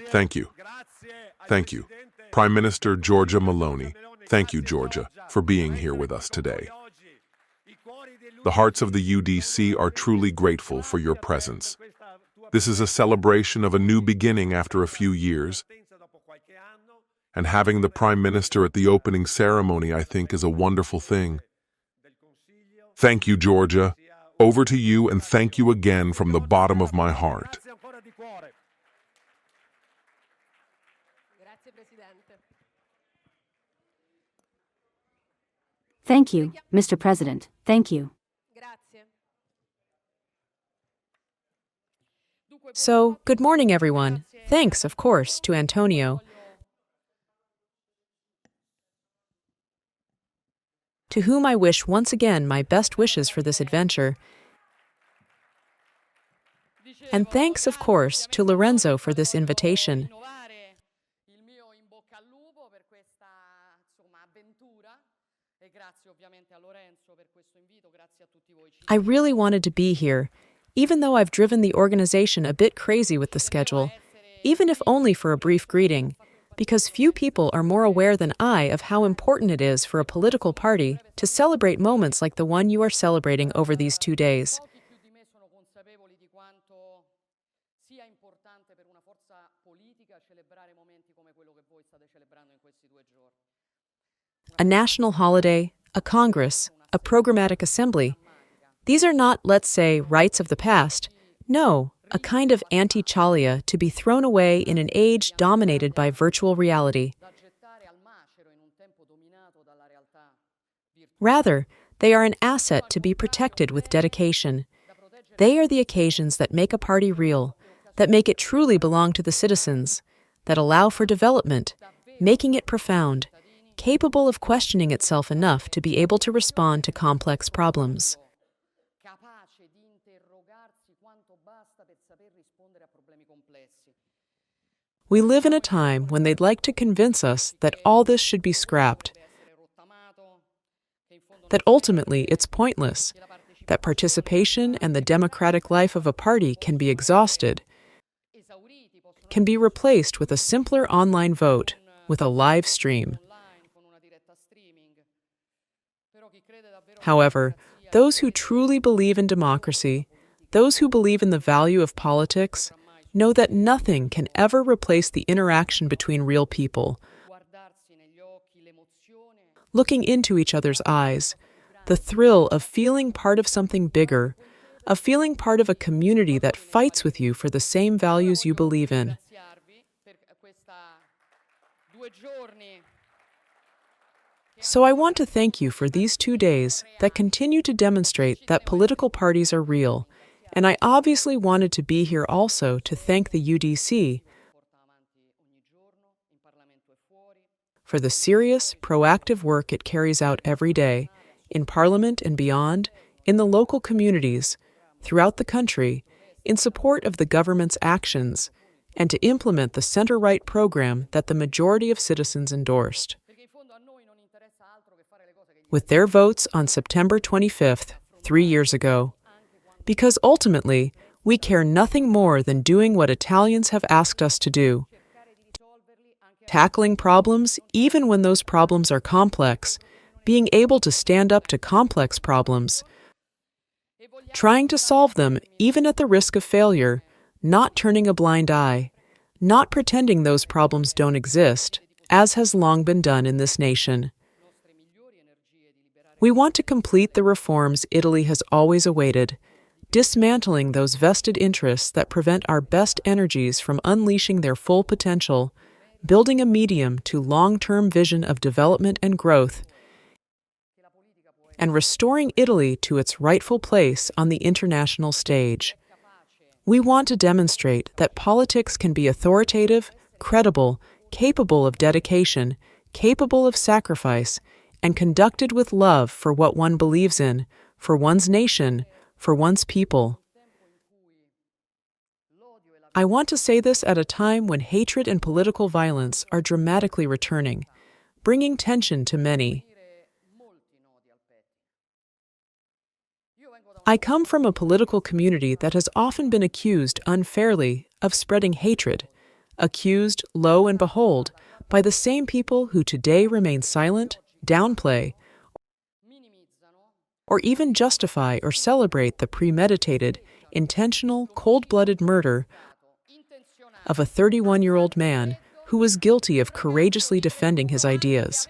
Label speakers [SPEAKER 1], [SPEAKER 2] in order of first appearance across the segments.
[SPEAKER 1] Thank you. Thank you. Prime Minister Giorgia Meloni, thank you, Georgia, for being here with us today. The hearts of the UDC are truly grateful for your presence. This is a celebration of a new beginning after a few years, and having the Prime Minister at the opening ceremony, I think, is a wonderful thing. Thank you, Georgia. Over to you, and thank you again from the bottom of my heart.
[SPEAKER 2] Thank you, Mr. President. Thank you.
[SPEAKER 3] So, good morning, everyone. Thanks, of course, to Antonio, to whom I wish once again my best wishes for this adventure. And thanks, of course, to Lorenzo for this invitation. I really wanted to be here, even though I've driven the organization a bit crazy with the schedule, even if only for a brief greeting, because few people are more aware than I of how important it is for a political party to celebrate moments like the one you are celebrating over these 2 days. A national holiday, a Congress, a programmatic assembly. These are not, let's say, rites of the past. No, a kind of anti-chalia to be thrown away in an age dominated by virtual reality. Rather, they are an asset to be protected with dedication. They are the occasions that make a party real, that make it truly belong to the citizens, that allow for development, making it profound, capable of questioning itself enough to be able to respond to complex problems. We live in a time when they'd like to convince us that all this should be scrapped, that ultimately it's pointless, that participation and the democratic life of a party can be exhausted, can be replaced with a simpler online vote, with a live stream. However, those who truly believe in democracy, those who believe in the value of politics, know that nothing can ever replace the interaction between real people, looking into each other's eyes, the thrill of feeling part of something bigger, of feeling part of a community that fights with you for the same values you believe in. So I want to thank you for these 2 days that continue to demonstrate that political parties are real, and I obviously wanted to be here also to thank the UDC for the serious, proactive work it carries out every day, in Parliament and beyond, in the local communities, throughout the country, in support of the government's actions, and to implement the center-right program that the majority of citizens endorsed. With their votes on September 25th, 3 years ago, because ultimately, we care nothing more than doing what Italians have asked us to do, tackling problems even when those problems are complex, being able to stand up to complex problems, trying to solve them even at the risk of failure, not turning a blind eye, not pretending those problems don't exist, as has long been done in this nation. We want to complete the reforms Italy has always awaited, dismantling those vested interests that prevent our best energies from unleashing their full potential, building a medium to long-term vision of development and growth, and restoring Italy to its rightful place on the international stage. We want to demonstrate that politics can be authoritative, credible, capable of dedication, capable of sacrifice, and conducted with love for what one believes in, for one's nation, for one's people. I want to say this at a time when hatred and political violence are dramatically returning, bringing tension to many. I come from a political community that has often been accused unfairly of spreading hatred, accused, lo and behold, by the same people who today remain silent, downplay, or even justify or celebrate the premeditated, intentional, cold-blooded murder of a 31-year-old man who was guilty of courageously defending his ideas.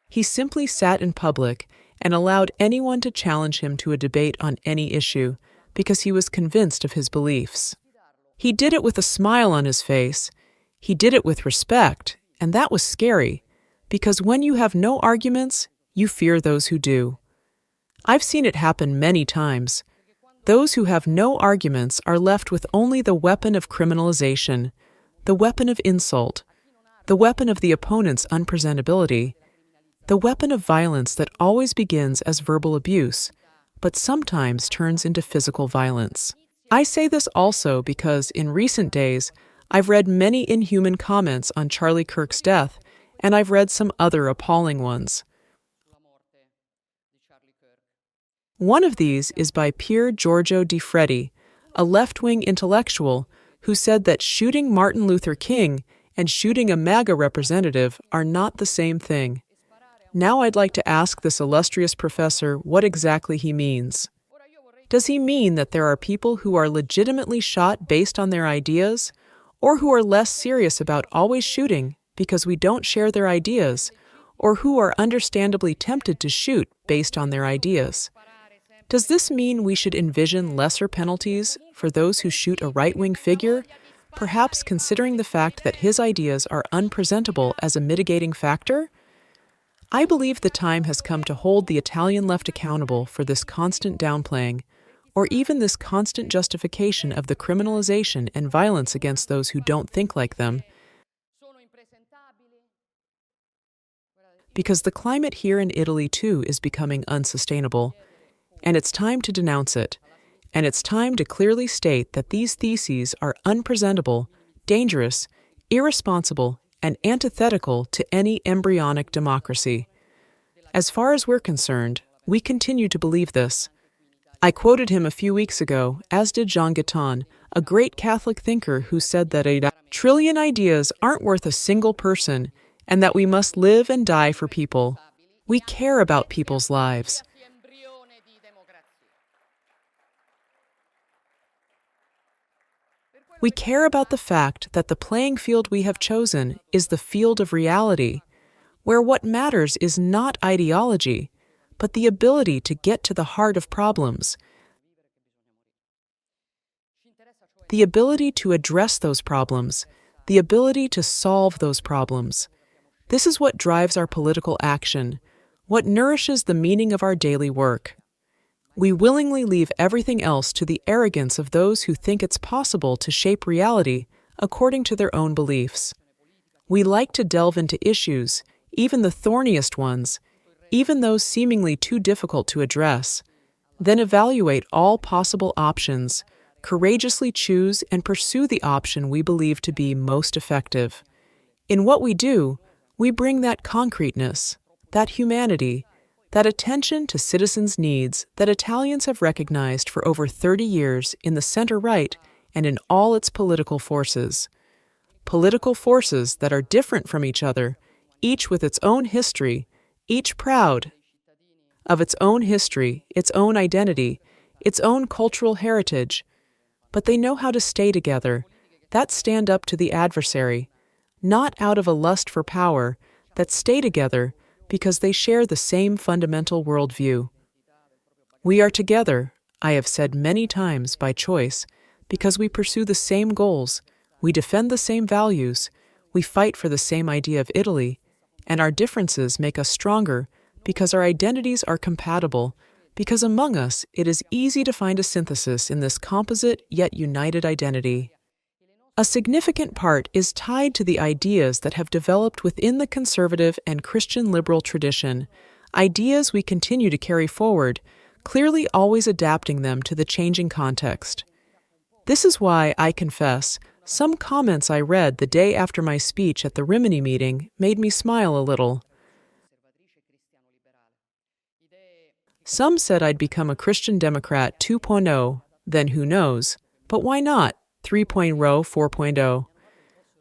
[SPEAKER 3] He simply sat in public and allowed anyone to challenge him to a debate on any issue because he was convinced of his beliefs. He did it with a smile on his face. He did it with respect, and that was scary, because when you have no arguments, you fear those who do. I've seen it happen many times. Those who have no arguments are left with only the weapon of criminalization, the weapon of insult, the weapon of the opponent's unpresentability, the weapon of violence that always begins as verbal abuse, but sometimes turns into physical violence. I say this also because in recent days, I've read many inhuman comments on Charlie Kirk's death, and I've read some other appalling ones. One of these is by Piergiorgio Odifreddi, a left-wing intellectual who said that shooting Martin Luther King and shooting a MAGA representative are not the same thing. Now I'd like to ask this illustrious professor what exactly he means. Does he mean that there are people who are legitimately shot based on their ideas, or who are less serious about always shooting because we don't share their ideas, or who are understandably tempted to shoot based on their ideas? Does this mean we should envision lesser penalties for those who shoot a right-wing figure, perhaps considering the fact that his ideas are unpresentable as a mitigating factor? I believe the time has come to hold the Italian left accountable for this constant downplaying, or even this constant justification of the criminalization and violence against those who don't think like them, because the climate here in Italy too is becoming unsustainable, and it's time to denounce it, and it's time to clearly state that these theses are unpresentable, dangerous, irresponsible, and antithetical to any embryonic democracy. As far as we're concerned, we continue to believe this. I quoted him a few weeks ago, as did Jean Guitton, a great Catholic thinker who said that a trillion ideas aren't worth a single person, and that we must live and die for people. We care about people's lives. We care about the fact that the playing field we have chosen is the field of reality, where what matters is not ideology, but the ability to get to the heart of problems, the ability to address those problems, the ability to solve those problems. This is what drives our political action, what nourishes the meaning of our daily work. We willingly leave everything else to the arrogance of those who think it's possible to shape reality according to their own beliefs. We like to delve into issues, even the thorniest ones, even those seemingly too difficult to address, then evaluate all possible options, courageously choose and pursue the option we believe to be most effective. In what we do, we bring that concreteness, that humanity, that attention to citizens' needs that Italians have recognized for over 30 years in the center-right and in all its political forces. Political forces that are different from each other, each with its own history, each proud of its own history, its own identity, its own cultural heritage. But they know how to stay together, that stand up to the adversary, not out of a lust for power, that stay together because they share the same fundamental worldview. We are together, I have said many times by choice, because we pursue the same goals, we defend the same values, we fight for the same idea of Italy, and our differences make us stronger because our identities are compatible, because among us it is easy to find a synthesis in this composite yet united identity. A significant part is tied to the ideas that have developed within the conservative and Christian liberal tradition, ideas we continue to carry forward, clearly always adapting them to the changing context. This is why, I confess, Some comments I read the day after my speech at the Rimini meeting made me smile a little. Some said I'd become a Christian Democrat 2.0, then who knows, but why not 3.0, 4.0?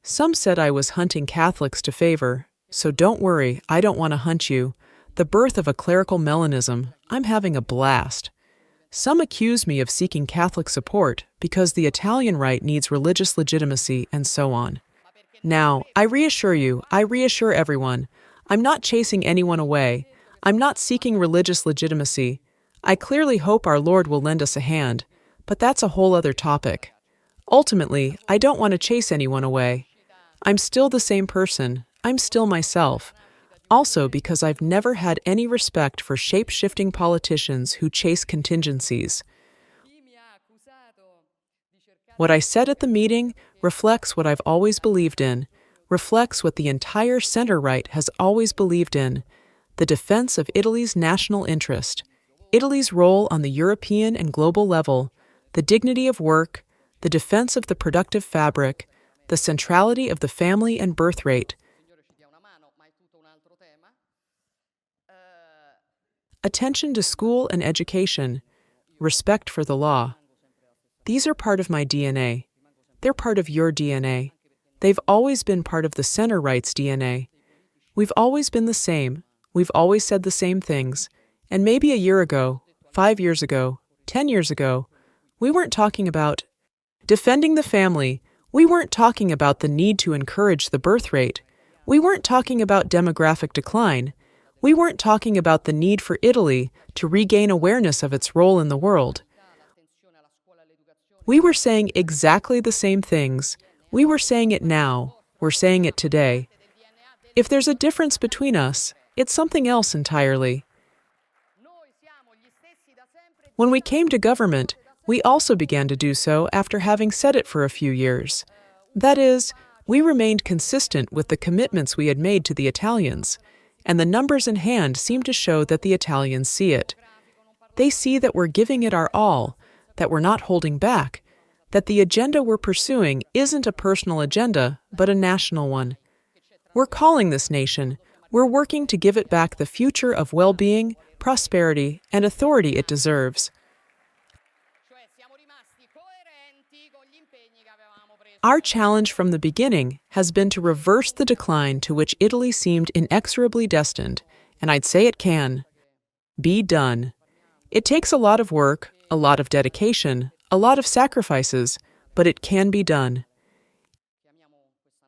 [SPEAKER 3] Some said I was hunting Catholics to favor, so don't worry, I don't want to hunt you. The birth of a clerical Melonism, I'm having a blast. Some accuse me of seeking Catholic support because the Italian right needs religious legitimacy and so on. Now, I reassure everyone, I'm not chasing anyone away. I'm not seeking religious legitimacy. I clearly hope our Lord will lend us a hand, but that's a whole other topic. Ultimately, I don't want to chase anyone away. I'm still the same person. I'm still myself. Also because I've never had any respect for shape-shifting politicians who chase contingencies. What I said at the meeting reflects what I've always believed in, reflects what the entire center-right has always believed in, the defense of Italy's national interest, Italy's role on the European and global level, the dignity of work, the defense of the productive fabric, the centrality of the family and birth rate, attention to school and education, respect for the law. These are part of my DNA. They're part of your DNA. They've always been part of the center-right's DNA. We've always been the same. We've always said the same things. And maybe a year ago, 5 years ago, 10 years ago, we weren't talking about defending the family. We weren't talking about the need to encourage the birth rate. We weren't talking about demographic decline. We weren't talking about the need for Italy to regain awareness of its role in the world. We were saying exactly the same things. We were saying it now. We're saying it today. If there's a difference between us, it's something else entirely. When we came to government, we also began to do so after having said it for a few years. That is, we remained consistent with the commitments we had made to the Italians, and the numbers in hand seem to show that the Italians see it. They see that we're giving it our all, that we're not holding back, that the agenda we're pursuing isn't a personal agenda, but a national one. We're calling this nation. We're working to give it back the future of well-being, prosperity, and authority it deserves. Our challenge from the beginning has been to reverse the decline to which Italy seemed inexorably destined, and I'd say it can be done. It takes a lot of work, a lot of dedication, a lot of sacrifices, but it can be done.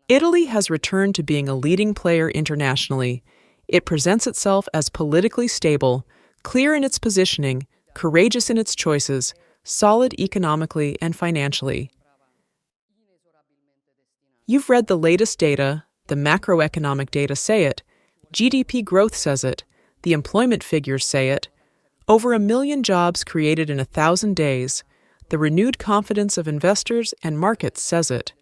[SPEAKER 3] Italy has returned to being a leading player internationally. It presents itself as politically stable, clear in its positioning, courageous in its choices, solid economically and financially. You've read the latest data, the macroeconomic data say it, GDP growth says it, the employment figures say it, over 1 million jobs created in 1,000 days, the renewed confidence of investors and markets says it.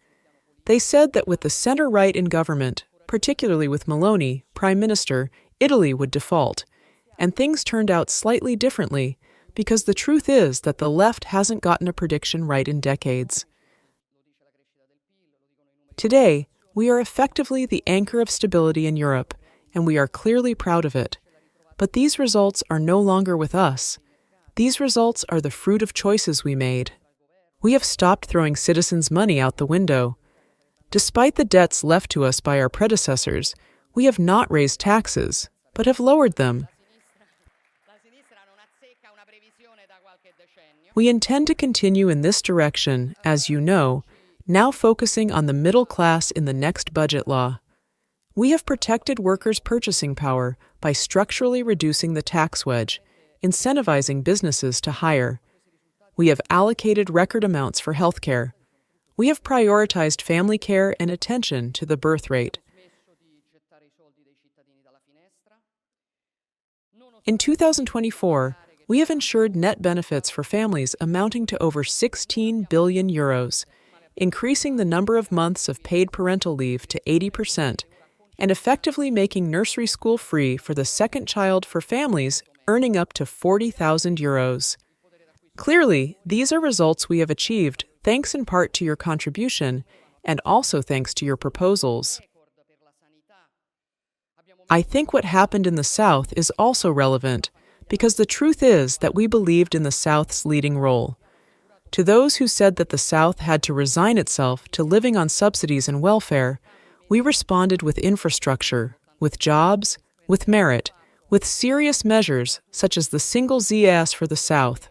[SPEAKER 3] They said that with the center-right in government, particularly with Meloni, Prime Minister, Italy would default, and things turned out slightly differently because the truth is that the left hasn't gotten a prediction right in decades. Today, we are effectively the anchor of stability in Europe, and we are clearly proud of it. But these results are no longer with us. These results are the fruit of choices we made. We have stopped throwing citizens' money out the window. Despite the debts left to us by our predecessors, we have not raised taxes, but have lowered them. We intend to continue in this direction, as you know, now focusing on the middle class in the next budget law. We have protected workers' purchasing power by structurally reducing the tax wedge, incentivizing businesses to hire. We have allocated record amounts for healthcare. We have prioritized family care and attention to the birth rate. In 2024, we have ensured net benefits for families amounting to over 16 billion euros, increasing the number of months of paid parental leave to 80%, and effectively making nursery school free for the second child for families earning up to 40,000 euros. Clearly, these are results we have achieved thanks in part to your contribution and also thanks to your proposals. I think what happened in the South is also relevant, because the truth is that we believed in the South's leading role. To those who said that the South had to resign itself to living on subsidies and welfare, we responded with infrastructure, with jobs, with merit, with serious measures such as the single ZAS for the South.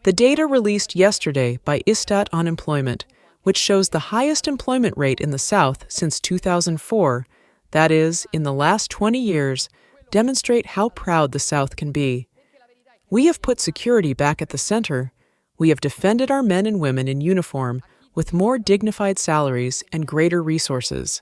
[SPEAKER 3] The data released yesterday by Istat Unemployment, which shows the highest employment rate in the South since 2004, that is, in the last 20 years, demonstrate how proud the South can be. We have put security back at the center. We have defended our men and women in uniform with more dignified salaries and greater resources.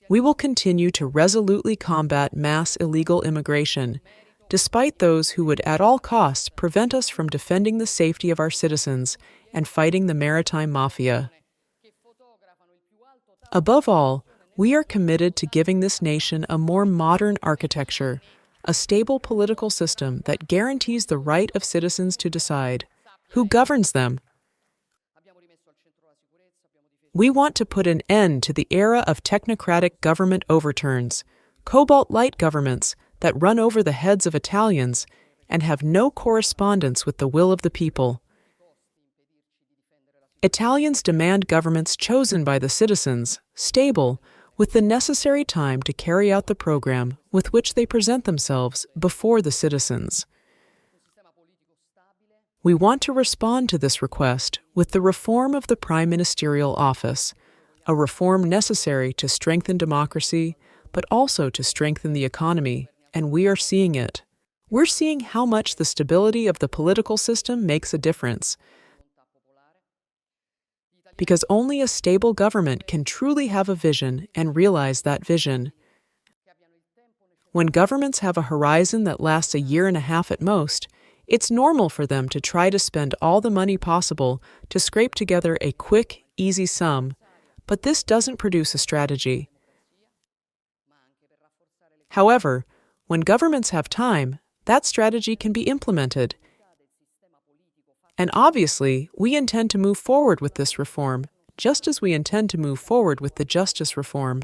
[SPEAKER 3] We will continue to resolutely combat mass illegal immigration, despite those who would at all costs prevent us from defending the safety of our citizens and fighting the maritime mafia. Above all, we are committed to giving this nation a more modern architecture, a stable political system that guarantees the right of citizens to decide who governs them. We want to put an end to the era of technocratic government overturns, cobalt-light governments that run over the heads of Italians and have no correspondence with the will of the people. Italians demand governments chosen by the citizens, stable, with the necessary time to carry out the program with which they present themselves before the citizens. We want to respond to this request with the reform of the Prime Ministerial office, a reform necessary to strengthen democracy, but also to strengthen the economy, and we are seeing it. We're seeing how much the stability of the political system makes a difference, because only a stable government can truly have a vision and realize that vision. When governments have a horizon that lasts a year and a half at most, it's normal for them to try to spend all the money possible to scrape together a quick, easy sum, but this doesn't produce a strategy. However, when governments have time, that strategy can be implemented. And obviously, we intend to move forward with this reform, just as we intend to move forward with the justice reform.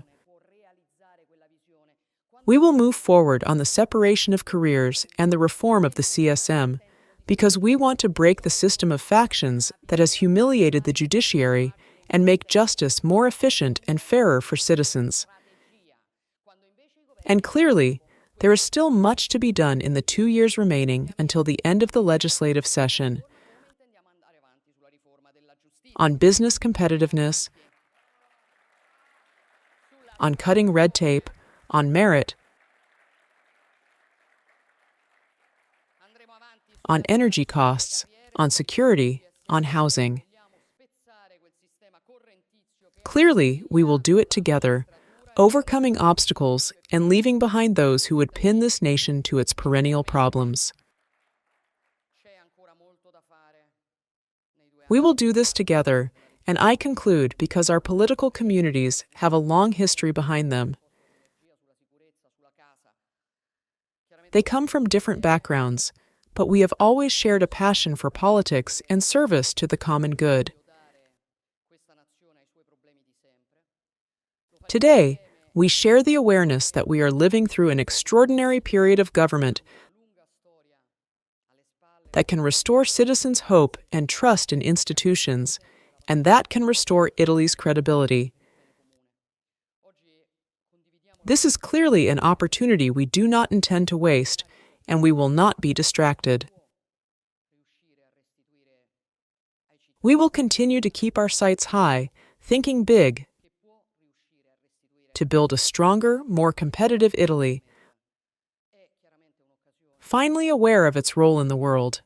[SPEAKER 3] We will move forward on the separation of careers and the reform of the CSM, because we want to break the system of factions that has humiliated the judiciary and make justice more efficient and fairer for citizens. And clearly, there is still much to be done in the 2 years remaining until the end of the legislative session on business competitiveness, on cutting red tape, on merit, on energy costs, on security, on housing. Clearly, we will do it together, overcoming obstacles and leaving behind those who would pin this nation to its perennial problems. We will do this together, and I conclude because our political communities have a long history behind them. They come from different backgrounds, but we have always shared a passion for politics and service to the common good. Today, we share the awareness that we are living through an extraordinary period of government that can restore citizens' hope and trust in institutions, and that can restore Italy's credibility. This is clearly an opportunity we do not intend to waste, and we will not be distracted. We will continue to keep our sights high, thinking big, to build a stronger, more competitive Italy, finally aware of its role in the world.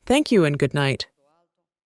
[SPEAKER 3] Thank you and good night.